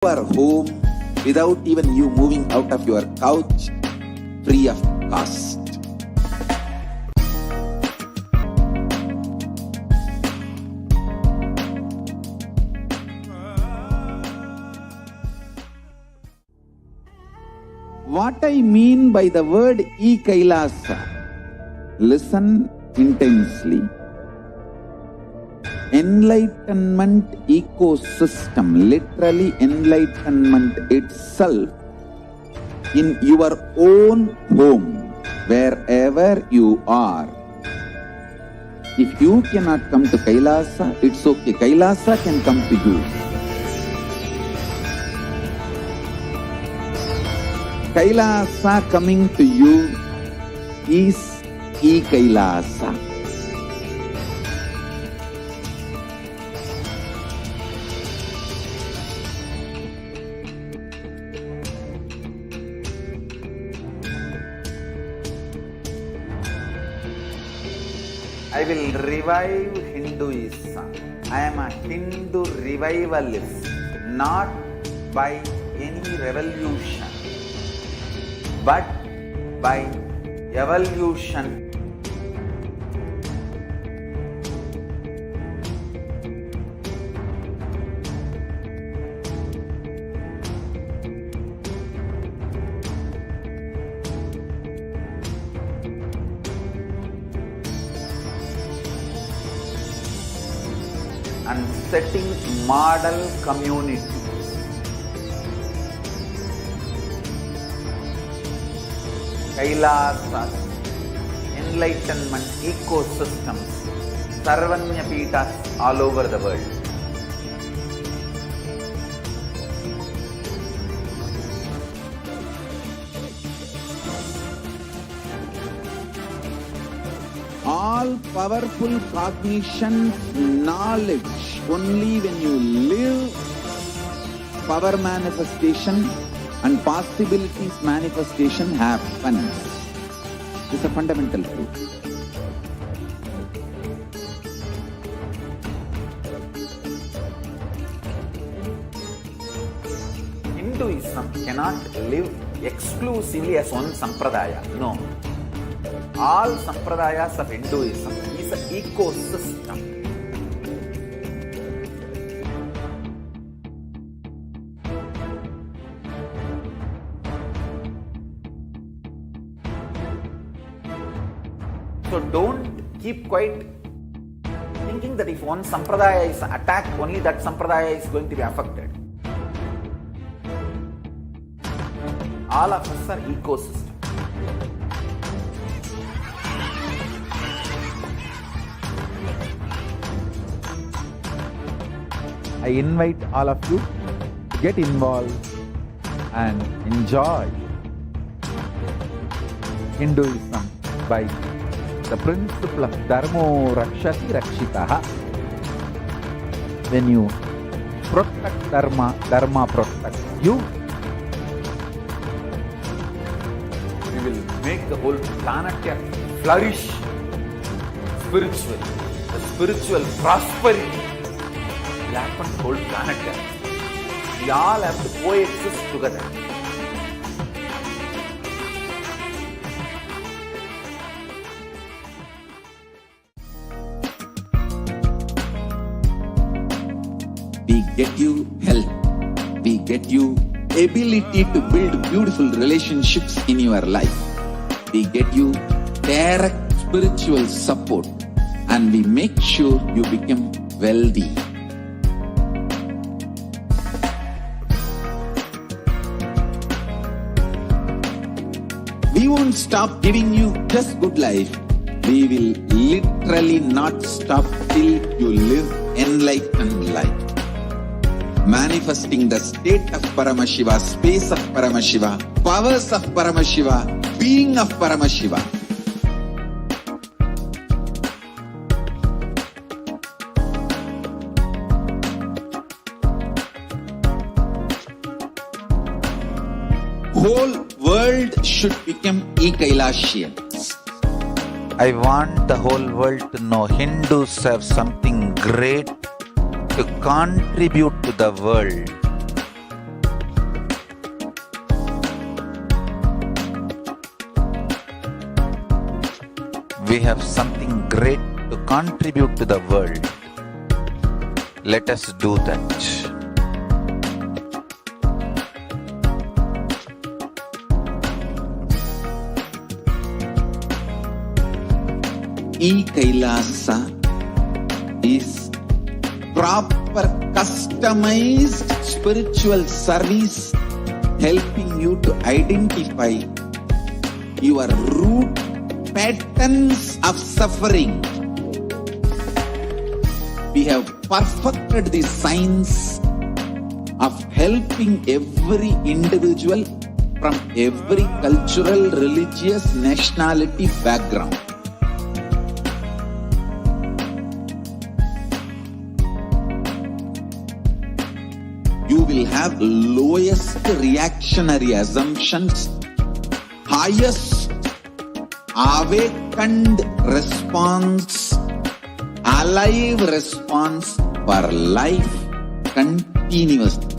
your home without even you moving out of your couch, free of cost. What I mean by the word e-Kailasa, listen intensely. Enlightenment ecosystem, literally enlightenment itself, in your own home, wherever you are. If you cannot come to Kailasa, it's okay. Kailasa can come to you. Kailasa coming to you is e-Kailasa. I will revive Hinduism. I am a Hindu revivalist, not by any revolution, but by evolution. And setting model communities. Kailasas, enlightenment ecosystems, Sarvanya Pitas all over the world. All powerful cognition, knowledge, only when you live, power manifestation and possibilities manifestation happens. This is a fundamental truth. Hinduism cannot live exclusively as one sampradaya. No. All sampradayas of Hinduism is an ecosystem. So don't keep quiet thinking that if one sampradaya is attacked, only that sampradaya is going to be affected. All of us are ecosystems. I invite all of you to get involved and enjoy Hinduism by the principle of Dharmo Rakshati Rakshitaha. When you protect Dharma, Dharma protects you. We will make the whole planet flourish spiritually. The spiritual prosperity will happen to the whole planet. We all have to coexist together. We get you health. We get you ability to build beautiful relationships in your life. We get you direct spiritual support, and we make sure you become wealthy. We won't stop giving you just good life. We will literally not stop till you live enlightened life. Manifesting the state of Paramashiva, space of Paramashiva, powers of Paramashiva, being of Paramashiva. Whole world should become e-Kailasians. I want the whole world to know Hindus have something great to contribute to the world. We have something great to contribute to the world. Let us do that. E-Kailasa is proper customized spiritual service helping you to identify your root patterns of suffering. We have perfected the science of helping every individual from every cultural, religious, nationality background. You will have lowest reactionary assumptions, highest awakened response, alive response for life continuously.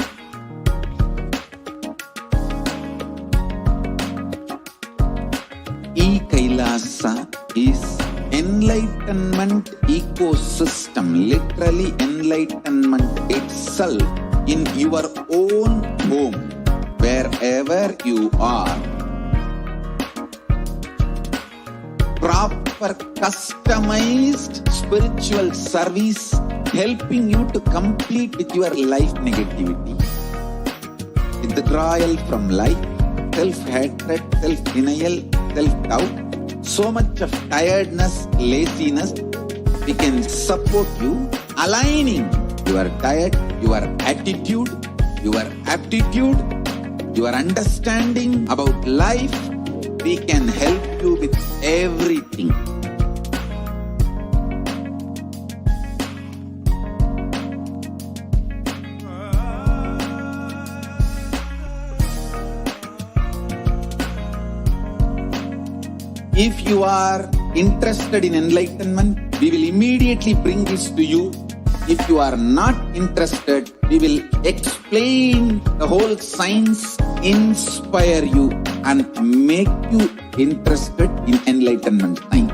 E-Kailasa is enlightenment ecosystem, literally enlightenment itself in your own home, wherever you are. Proper customized spiritual service helping you to complete with your life negativity. Withdrawal from life, self-hatred, self-denial, self-doubt, so much of tiredness, laziness. We can support you aligning your diet, your attitude, your aptitude, your understanding about life. We can help you with everything. If you are interested in enlightenment, we will immediately bring this to you. If you are not interested, we will explain the whole science, inspire you and make you interested in enlightenment science.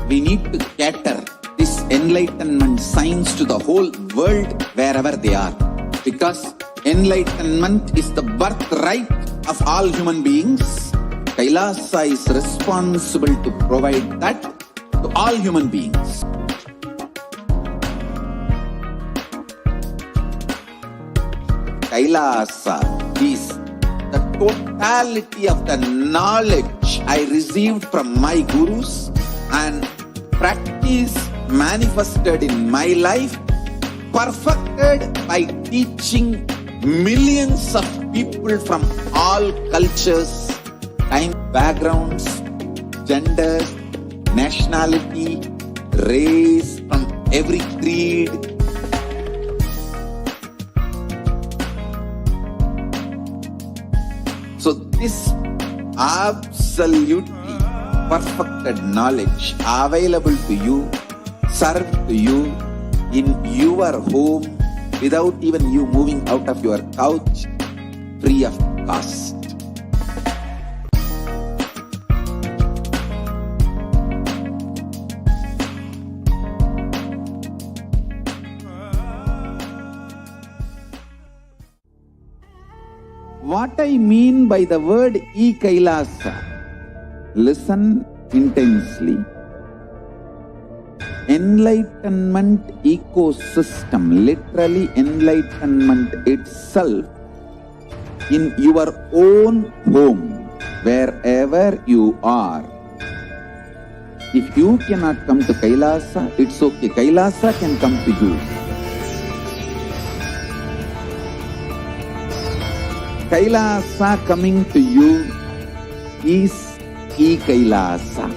We need to cater this enlightenment science to the whole world wherever they are, because enlightenment is the birthright of all human beings. Kailasa is responsible to provide that to all human beings. Kailasa is the totality of the knowledge I received from my gurus and practice manifested in my life, perfected by teaching millions of people from all cultures, time, backgrounds, genders, nationality, race, from every creed. So this absolutely perfected knowledge available to you, served to you in your home without even you moving out of your couch, free of cost. What I mean by the word E-Kailasa, listen intensely. Enlightenment ecosystem, literally enlightenment itself in your own home, wherever you are. If you cannot come to Kailasa, it's okay. Kailasa can come to you. Kailasa coming to you is E-Kailasa.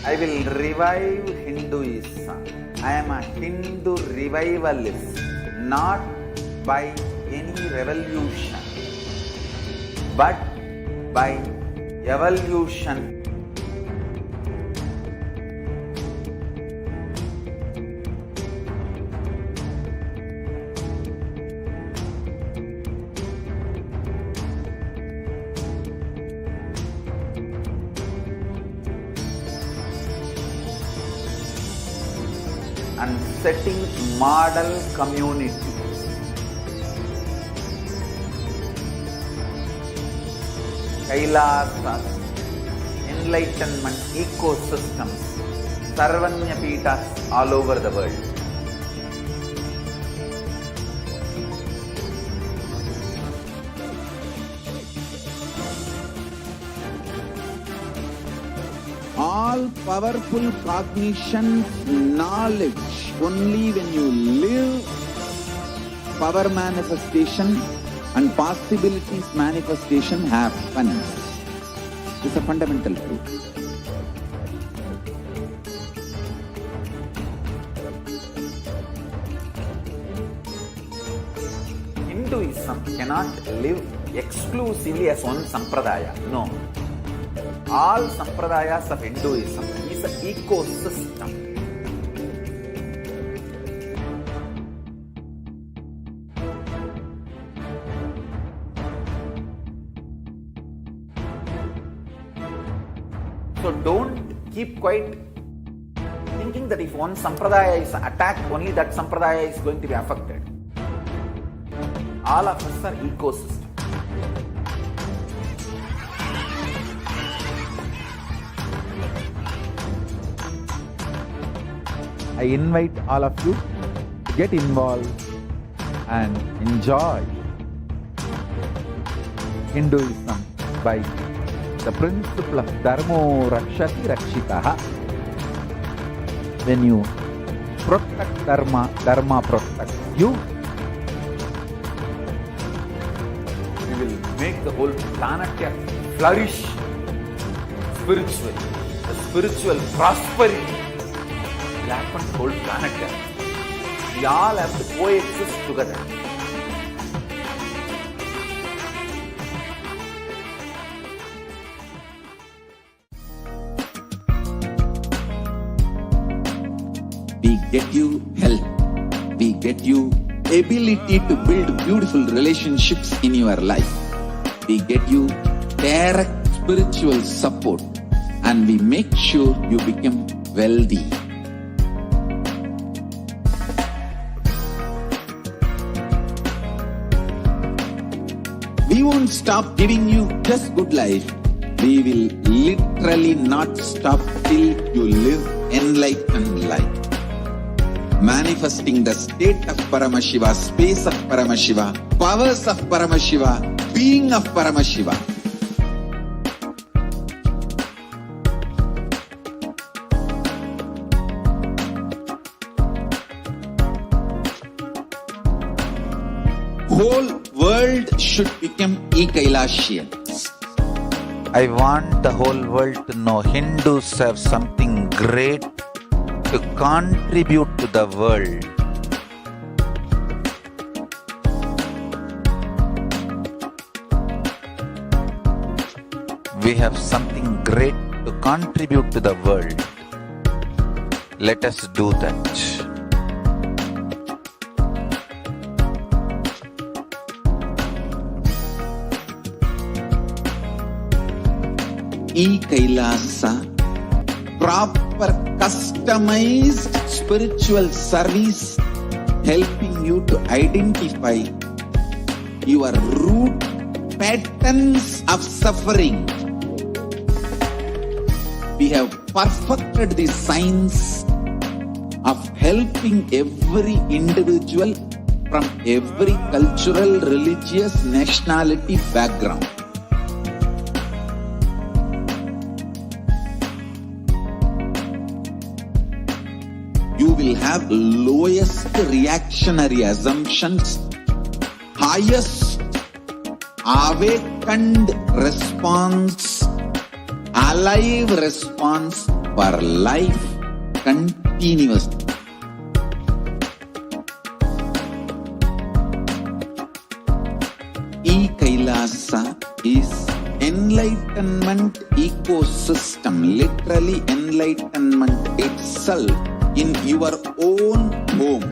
I will revive Hinduism. I am a Hindu revivalist, not by any revolution, but by evolution. And setting model community. Kailasas, enlightenment ecosystems, Sarvanya Pitas all over the world. All powerful cognition, knowledge, only when you live, power manifestation and possibilities manifestation happens. It's a fundamental truth. Hinduism cannot live exclusively as one sampradaya. No. All sampradayas of Hinduism is an ecosystem. So don't keep quiet thinking that if one sampradaya is attacked, only that sampradaya is going to be affected. All of us are ecosystems. I invite all of you to get involved and enjoy Hinduism by the principle of Dharmo Rakshati Rakshitaha. When you protect Dharma, Dharma protects you. We will make the whole planet flourish spiritually. The spiritual prosperity will happen to the whole planet. We all have to coexist together. We get you health. We get you ability to build beautiful relationships in your life. We get you direct spiritual support, and we make sure you become wealthy. We won't stop giving you just good life. We will literally not stop till you live enlightened life. Manifesting the state of Paramashiva, space of Paramashiva, powers of Paramashiva, being of Paramashiva. Whole world should become Kailashians. I want the whole world to know Hindus have something great to contribute to the world. We have something great to contribute to the world. Let us do that. Kailasa, proper customized spiritual service, helping you to identify your root patterns of suffering. We have perfected the science of helping every individual from every cultural, religious, nationality background. You will have lowest reactionary assumptions, highest awakened response, alive response for life continuously. Kailasa is enlightenment ecosystem, literally enlightenment itself in your own home,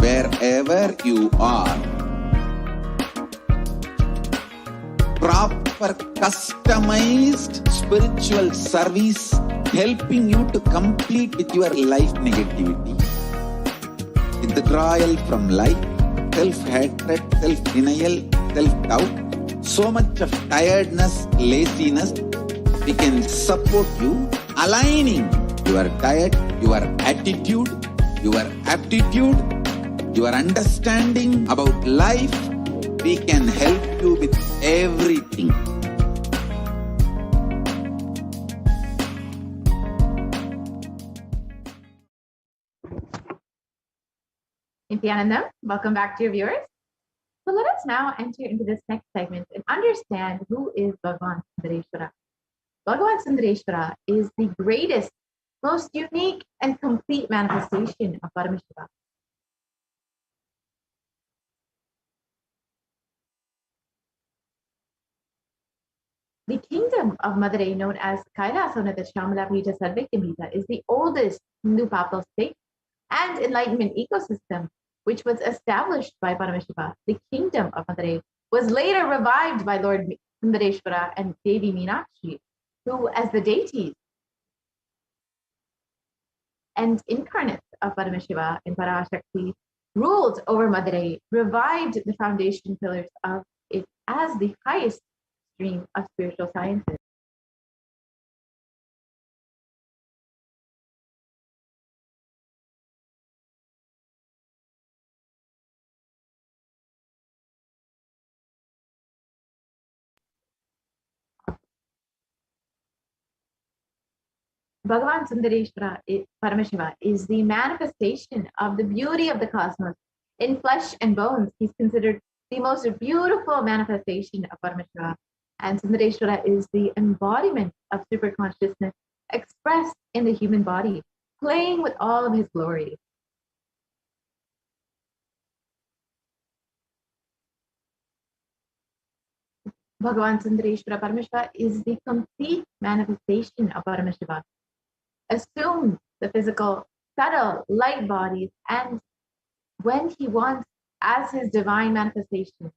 wherever you are. Proper customized spiritual service helping you to complete with your life negativity. Withdrawal from life, self-hatred, self-denial, self-doubt, so much of tiredness, laziness. We can support you aligning your diet, your attitude, your aptitude, your understanding about life. We can help you with everything. Nithyananda, welcome back to your viewers. So let us now enter into this next segment and understand who is Bhagavan Sundareshwara. Bhagavan Sundareshwara is the greatest, most unique and complete manifestation of Paramashiva. The kingdom of Madurai, known as Kailasonatha Shamala Pita Sarvekambita, is the oldest Hindu papal state and enlightenment ecosystem which was established by Paramashiva. The kingdom of Madurai was later revived by Lord Sundareshwara and Devi Meenakshi, who, as the deities and incarnates of Paramashiva in Parashakti, ruled over Madurai, revived the foundation pillars of it as the highest stream of spiritual sciences. Bhagavan Sundareshwara, Paramashiva, is the manifestation of the beauty of the cosmos. In flesh and bones, he's considered the most beautiful manifestation of Paramashiva. And Sundareshwara is the embodiment of superconsciousness expressed in the human body, playing with all of his glory. Bhagavan Sundareshwara Paramashiva is the complete manifestation of Paramashiva. Assumes the physical, subtle, light bodies, and when he wants, as his divine manifestation,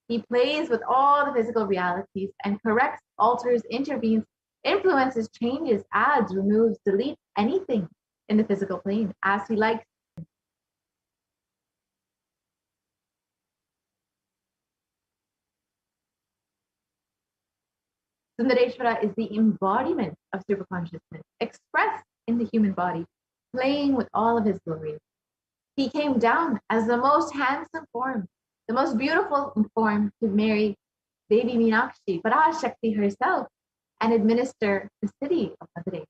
he plays with all the physical realities and corrects, alters, intervenes, influences, changes, adds, removes, deletes anything in the physical plane as he likes. Sundareshwara is the embodiment of superconsciousness expressed in the human body, playing with all of his glory. He came down as the most handsome form, the most beautiful form to marry Devi Meenakshi, Parashakti herself, and administer the city of Madurai.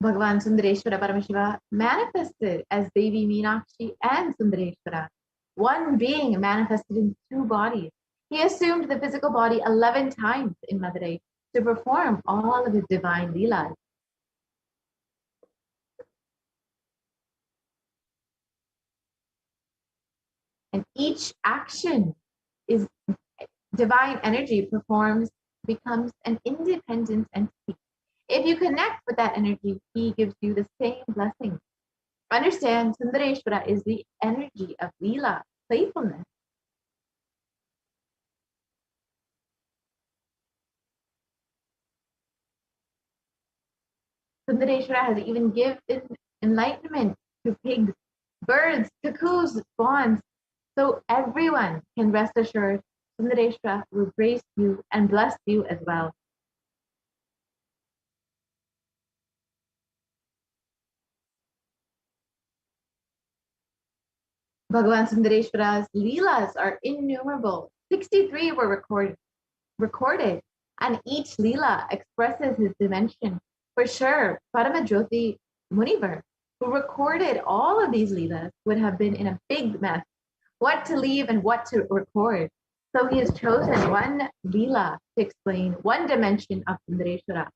Bhagavan Sundareshwara Paramashiva manifested as Devi Meenakshi and Sundareshwara, one being manifested in two bodies. He assumed the physical body 11 times in Madurai to perform all of his divine leelas. And each action is divine energy performs, becomes an independent entity. If you connect with that energy, he gives you the same blessing. Understand, Sundareshwara is the energy of Leela, playfulness. Sundareshwara has even given enlightenment to pigs, birds, cuckoos, swans. So everyone can rest assured Sundareshwara will grace you and bless you as well. Bhagavan Sundareshwara's Leelas are innumerable. 63 were recorded, and each Leela expresses his dimension. For sure, Paramajyoti Munivar, who recorded all of these Leelas, would have been in a big mess. What to leave and what to record. So he has chosen one Leela to explain one dimension of Sundareshwara.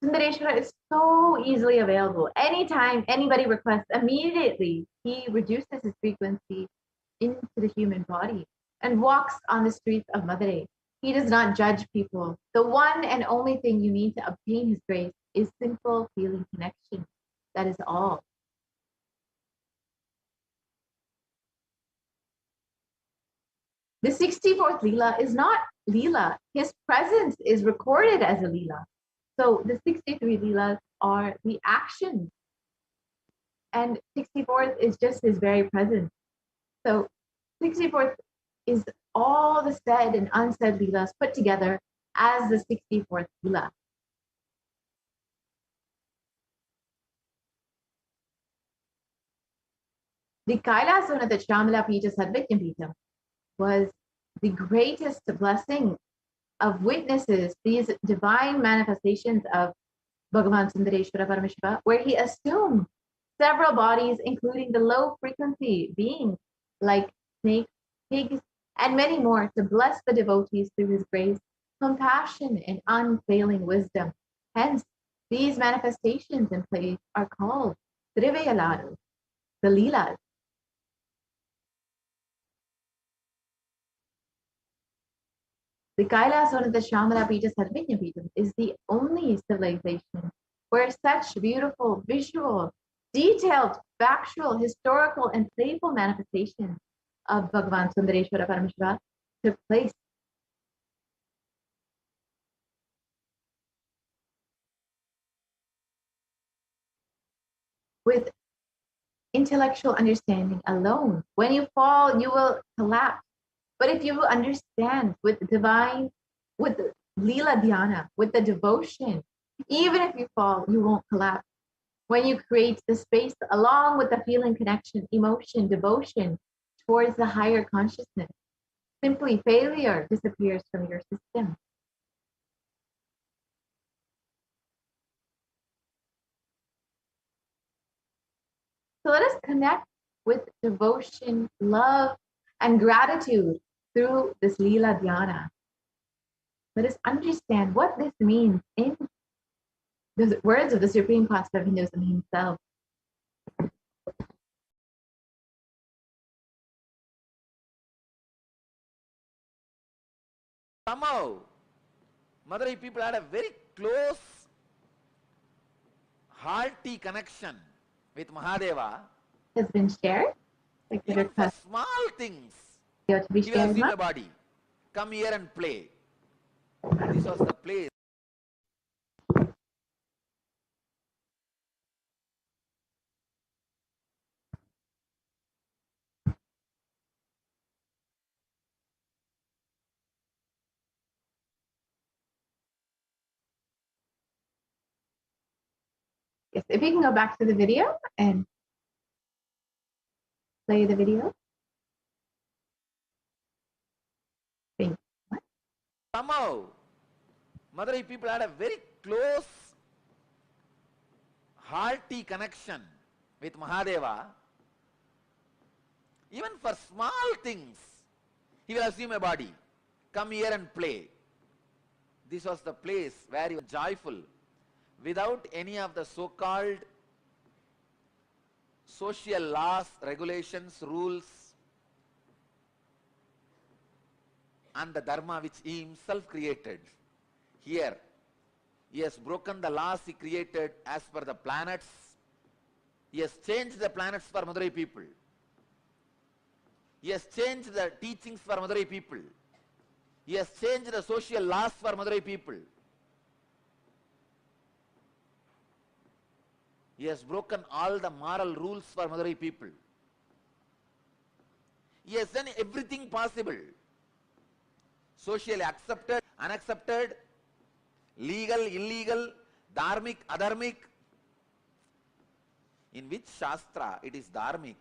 Sundareshwara is so easily available. Anytime anybody requests, immediately he reduces his frequency into the human body and walks on the streets of Madurai. He does not judge people. The one and only thing you need to obtain his grace is simple feeling connection. That is all. The 64th Leela is not Leela. His presence is recorded as a Leela. So the 63 Leelas are the actions. And 64th is just his very presence. So 64th is all the said and unsaid Leelas put together as the 64th Leela. The Kailasona that Shamala Pita Sadvitya Pita was the greatest blessing of witnesses, these divine manifestations of Bhagavan Sundareshwara Paramashiva, where he assumed several bodies, including the low frequency beings like snakes, pigs, and many more, to bless the devotees through his grace, compassion, and unfailing wisdom. Hence, these manifestations in place are called Trivayalaru, the Leelas. The Kailasona of the Shamala Pita Sarvijna Pita is the only civilization where such beautiful, visual, detailed, factual, historical, and playful manifestations of Bhagavan Sundareshwara Paramashiva took place. With intellectual understanding alone, when you fall, you will collapse. But if you understand with divine, with Leela Dhyana, with the devotion, even if you fall, you won't collapse. When you create the space along with the feeling, connection, emotion, devotion towards the higher consciousness, simply failure disappears from your system. So let us connect with devotion, love, and gratitude through this Leela Dhyana. Let us understand what this means in the words of the Supreme Pastor of Hinduism himself. Somehow, Madurai people had a very close, hearty connection with Mahadeva. Has been shared. Like Even for small things, he will assume a body. Come here and play. This was the place. Yes, if you can go back to the video and play the video. Thank you. Somehow, Madurai people had a very close, hearty connection with Mahadeva. Even for small things, he will assume a body. Come here and play. This was the place where he was joyful, without any of the so-called social laws, regulations, rules, and the dharma which he himself created. Here, he has broken the laws he created as per the planets. He has changed the planets for Madurai people. He has changed the teachings for Madurai people. He has changed the social laws for Madurai people. He has broken all the moral rules for Madurai people. He has done everything possible. Socially accepted, unaccepted, legal, illegal, dharmic, adharmic. In which Shastra it is dharmic?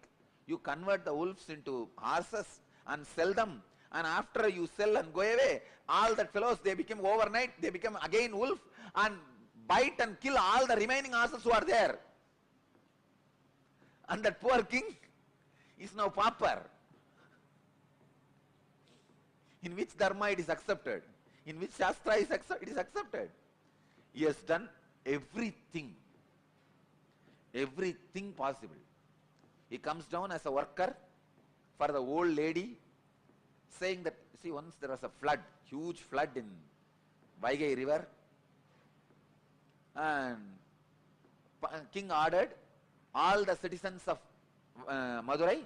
You convert the wolves into horses and sell them, and after you sell and go away, all that fellows, they become overnight, they become again wolf and bite and kill all the remaining horses who are there. And that poor king is now pauper. In which dharma it is accepted? In which Shastra it is accepted? He has done everything possible. He comes down as a worker for the old lady, saying that, see, once there was a flood, huge flood in Vaigai river, and king ordered all the citizens of Madurai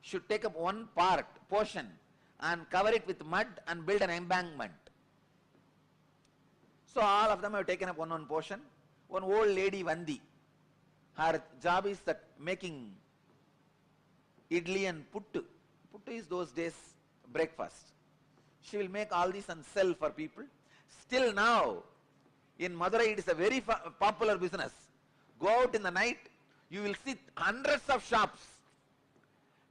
should take up one portion and cover it with mud and build an embankment. So all of them have taken up one portion. One old lady, Vandi, her job is that making idli and puttu. Puttu is those days breakfast. She will make all this and sell for people. Still now, in Madurai, it is a very popular business. Go out in the night, you will see hundreds of shops.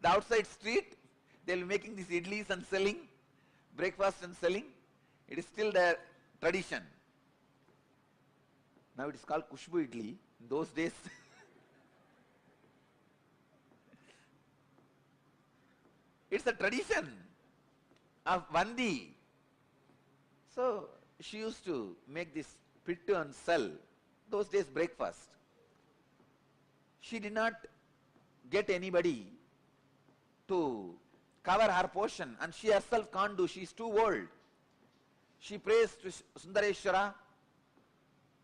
The outside street, they will be making these idlis and selling, breakfast and selling. It is still their tradition. Now it is called Kushbu idli. In those days, it's a tradition of Vandi. So she used to make this pittu and sell. Those days breakfast. She did not get anybody to cover her portion, and she herself can't do. She is too old. She prays to Sundareshwara.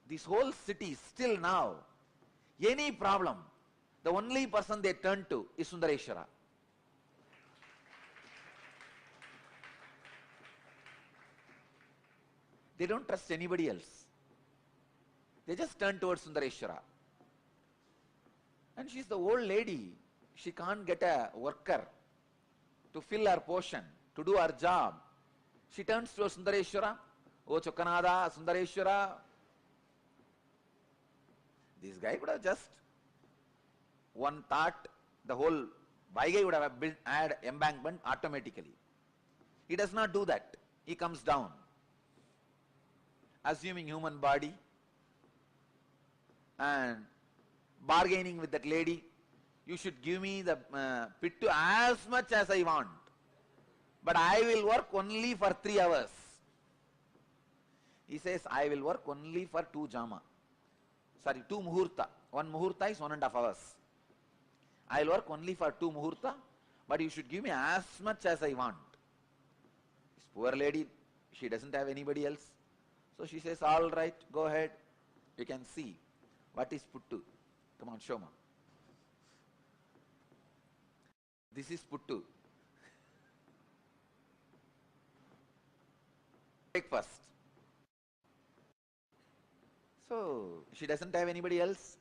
This whole city, still now, any problem, the only person they turn to is Sundareshwara. They don't trust anybody else. They just turn towards Sundareshwara. And she's the old lady. She can't get a worker to fill her portion, to do her job. She turns to Sundareshwara. Oh Chokanada, Sundareshwara. This guy could have just one thought, the whole Vaigai would have had embankment automatically. He does not do that. He comes down, assuming human body and bargaining with that lady. You should give me the pittu as much as I want, but I will work only for 3 hours. He says, I will work only for 2 muhurta. 1 muhurta is 1.5 hours. I will work only for 2 muhurta, but you should give me as much as I want. This poor lady, she doesn't have anybody else. So she says, all right, go ahead. You can see what is puttu. Come on, show me. This is puttu. Breakfast. So she doesn't have anybody else.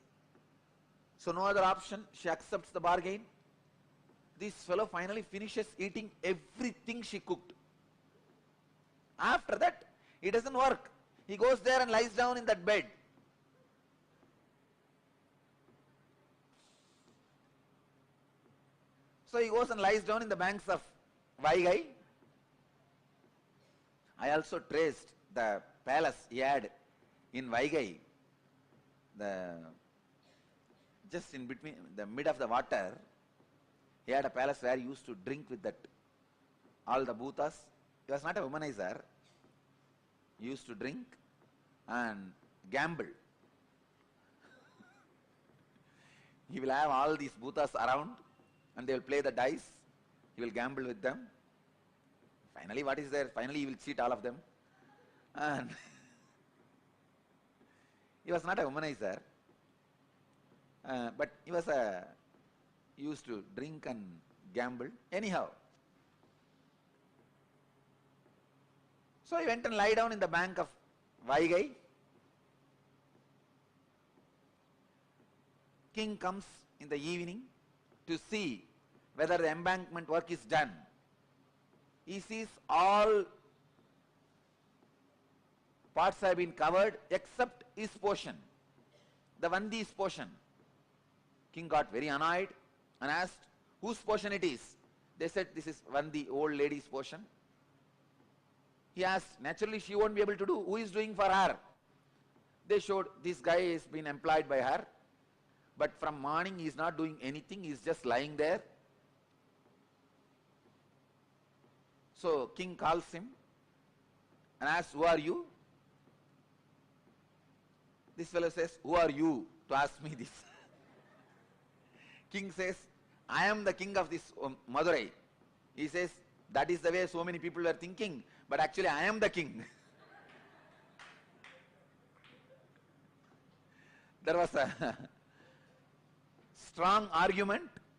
So no other option. She accepts the bargain. This fellow finally finishes eating everything she cooked. After that, it doesn't work. He goes there and lies down in that bed. So he goes and lies down in the banks of Vaigai. I also traced the palace he had in Vaigai. Just in between, the mid of the water, he had a palace where he used to drink with that, all the bhutas. He was not a womanizer. He used to drink and gamble. He will have all these bhutas around and they will play the dice. He will gamble with them. Finally, what is there? Finally, he will cheat all of them. And he was not a womanizer, but he used to drink and gamble. Anyhow, so he went and lie down in the bank of Vaigai. King comes in the evening to see whether the embankment work is done. He sees all parts have been covered except his portion, the Vandi's portion. King got very annoyed and asked whose portion it is. They said this is Vandi, old lady's portion. He asked, naturally she won't be able to do. Who is doing for her? They showed this guy has been employed by her, but from morning he is not doing anything, he is just lying there. So king calls him and asks, who are you? This fellow says, who are you to ask me this? King says, I am the king of this Madurai. He says, that is the way so many people were thinking, but actually I am the king. There was a strong argument